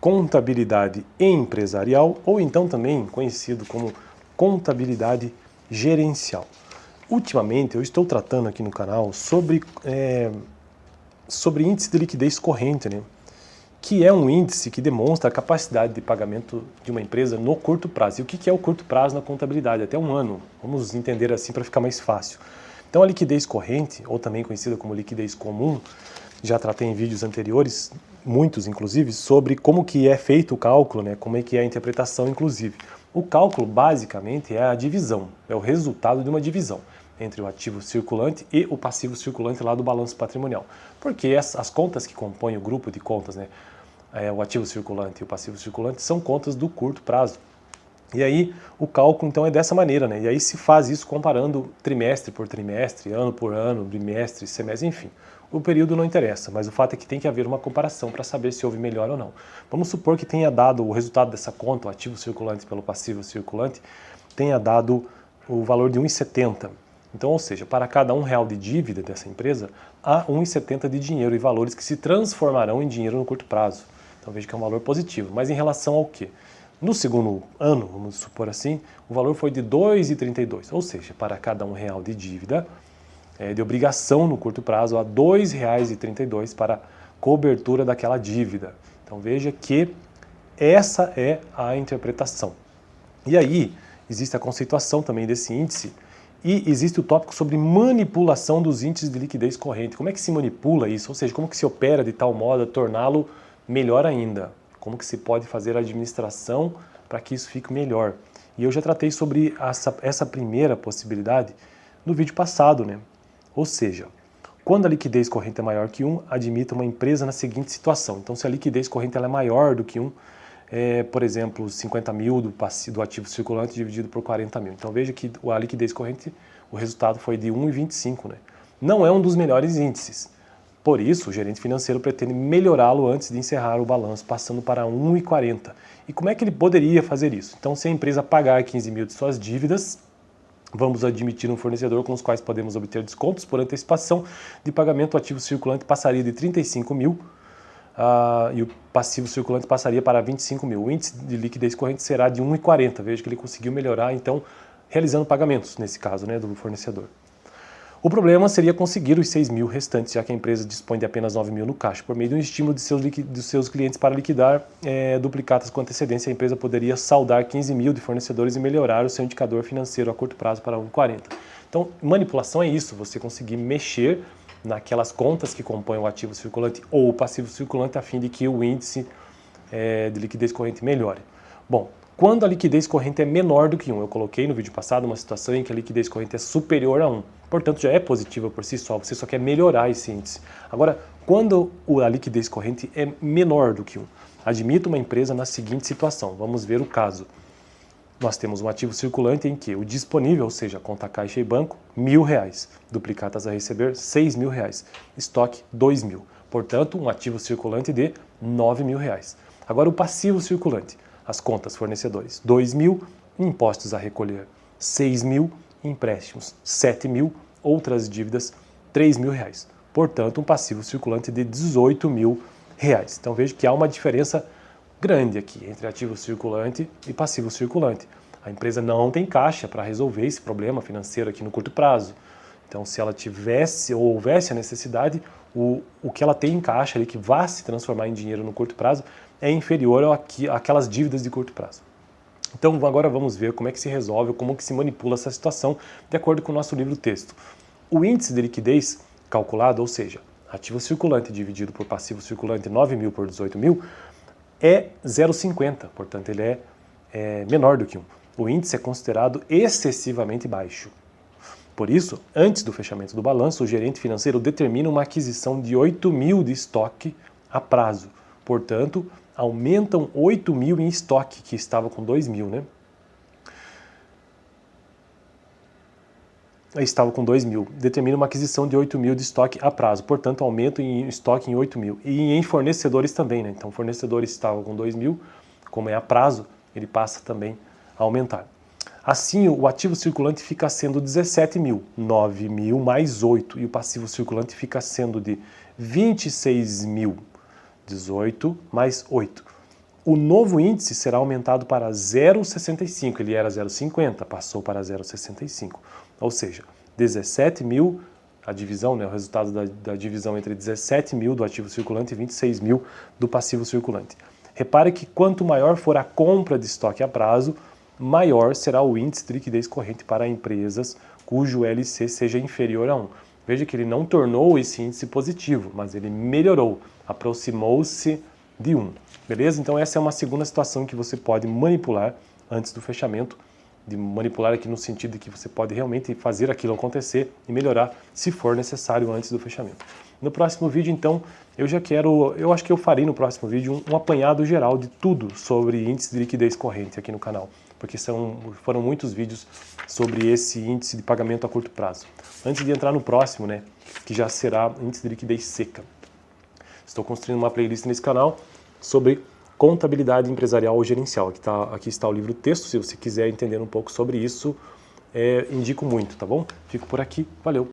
contabilidade empresarial, ou então também conhecido como contabilidade gerencial. Ultimamente eu estou tratando aqui no canal sobre índice de liquidez corrente, né? Que é um índice que demonstra a capacidade de pagamento de uma empresa no curto prazo. E o que é o curto prazo na contabilidade? Até um ano. Vamos entender assim para ficar mais fácil. Então a liquidez corrente, ou também conhecida como liquidez comum, já tratei em vídeos anteriores, muitos inclusive, sobre como que é feito o cálculo, né? Como é que é a interpretação inclusive. O cálculo basicamente é a divisão, é o resultado de uma divisão entre o ativo circulante e o passivo circulante lá do balanço patrimonial. Porque as contas que compõem o grupo de contas, né, o ativo circulante e o passivo circulante, são contas do curto prazo. E aí o cálculo então é dessa maneira, né? E aí se faz isso comparando trimestre por trimestre, ano por ano, bimestre, semestre, enfim. O período não interessa, mas o fato é que tem que haver uma comparação para saber se houve melhor ou não. Vamos supor que tenha dado o resultado dessa conta, o ativo circulante pelo passivo circulante, tenha dado o valor de 1,70. Então, ou seja, para cada R$1 de dívida dessa empresa, há 1,70 de dinheiro e valores que se transformarão em dinheiro no curto prazo. Então veja que é um valor positivo. Mas em relação ao quê? No segundo ano, vamos supor assim, o valor foi de 2,32. Ou seja, para cada R$1 de dívida, de obrigação no curto prazo, há R$2,32 para cobertura daquela dívida. Então veja que essa é a interpretação. E aí, existe a conceituação também desse índice, e existe o tópico sobre manipulação dos índices de liquidez corrente. Como é que se manipula isso? Ou seja, como que se opera de tal modo a torná-lo melhor ainda? Como que se pode fazer a administração para que isso fique melhor? E eu já tratei sobre essa primeira possibilidade no vídeo passado, né? Ou seja, quando a liquidez corrente é maior que 1, admita uma empresa na seguinte situação. Então, se a liquidez corrente ela é maior do que 1, por exemplo, 50 mil do ativo circulante dividido por 40 mil. Então veja que a liquidez corrente, o resultado foi de 1,25, né? Não é um dos melhores índices. Por isso, o gerente financeiro pretende melhorá-lo antes de encerrar o balanço, passando para 1,40. E como é que ele poderia fazer isso? Então, se a empresa pagar 15 mil de suas dívidas, vamos admitir um fornecedor com os quais podemos obter descontos por antecipação de pagamento, o ativo circulante passaria de 35 mil, e o passivo circulante passaria para 25 mil. O índice de liquidez corrente será de 1,40. Veja que ele conseguiu melhorar, então, realizando pagamentos, nesse caso, né, do fornecedor. O problema seria conseguir os 6 mil restantes, já que a empresa dispõe de apenas 9 mil no caixa. Por meio de um estímulo dos seus clientes para liquidar duplicatas com antecedência, a empresa poderia saldar 15 mil de fornecedores e melhorar o seu indicador financeiro a curto prazo para 1,40. Então, manipulação é isso, você conseguir mexer naquelas contas que compõem o ativo circulante ou o passivo circulante a fim de que o índice de liquidez corrente melhore. Bom, quando a liquidez corrente é menor do que 1, eu coloquei no vídeo passado uma situação em que a liquidez corrente é superior a 1, portanto já é positiva por si só, você só quer melhorar esse índice. Agora, quando a liquidez corrente é menor do que 1, admita uma empresa na seguinte situação, vamos ver o caso. Nós temos um ativo circulante em que o disponível, ou seja, conta caixa e banco, R$1.000, duplicatas a receber, R$6.000, estoque, R$2.000. Portanto, um ativo circulante de R$9.000. Agora o passivo circulante, as contas fornecedores, R$2.000, impostos a recolher, R$6.000, empréstimos, R$7.000, outras dívidas, R$3.000. Portanto, um passivo circulante de R$18.000. Então veja que há uma diferença grande aqui entre ativo circulante e passivo circulante. A empresa não tem caixa para resolver esse problema financeiro aqui no curto prazo. Então, se ela tivesse ou houvesse a necessidade, o que ela tem em caixa ali, que vai se transformar em dinheiro no curto prazo, é inferior àquelas dívidas de curto prazo. Então, agora vamos ver como é que se resolve, como que se manipula essa situação, de acordo com o nosso livro-texto. O índice de liquidez calculado, ou seja, ativo circulante dividido por passivo circulante, 9 mil por 18 mil, é 0,50, portanto ele é menor do que 1. O índice é considerado excessivamente baixo. Por isso, antes do fechamento do balanço, o gerente financeiro determina uma aquisição de 8 mil de estoque a prazo. Portanto, aumentam 8 mil em estoque, que estava com 2 mil, né? Estava com 2 mil. Determina uma aquisição de 8 mil de estoque a prazo. Portanto, aumento em estoque em 8 mil. E em fornecedores também, né? Então, fornecedores estavam com 2 mil, como é a prazo, ele passa também a aumentar. Assim, o ativo circulante fica sendo 17 mil, 9 mil mais 8, e o passivo circulante fica sendo de 26 mil, 18 mais 8. O novo índice será aumentado para 0,65, ele era 0,50, passou para 0,65. Ou seja, 17 mil, a divisão, né, o resultado da divisão entre 17 mil do ativo circulante e 26 mil do passivo circulante. Repare que quanto maior for a compra de estoque a prazo, maior será o índice de liquidez corrente para empresas cujo LC seja inferior a 1. Veja que ele não tornou esse índice positivo, mas ele melhorou, aproximou-se de 1. Beleza? Então essa é uma segunda situação que você pode manipular antes do fechamento, de manipular aqui no sentido de que você pode realmente fazer aquilo acontecer e melhorar se for necessário antes do fechamento. No próximo vídeo, então, eu acho que eu farei no próximo vídeo um apanhado geral de tudo sobre índice de liquidez corrente aqui no canal, porque foram muitos vídeos sobre esse índice de pagamento a curto prazo. Antes de entrar no próximo, né, que já será índice de liquidez seca. Estou construindo uma playlist nesse canal sobre contabilidade empresarial ou gerencial. Aqui está o livro texto, se você quiser entender um pouco sobre isso, indico muito, tá bom? Fico por aqui, valeu!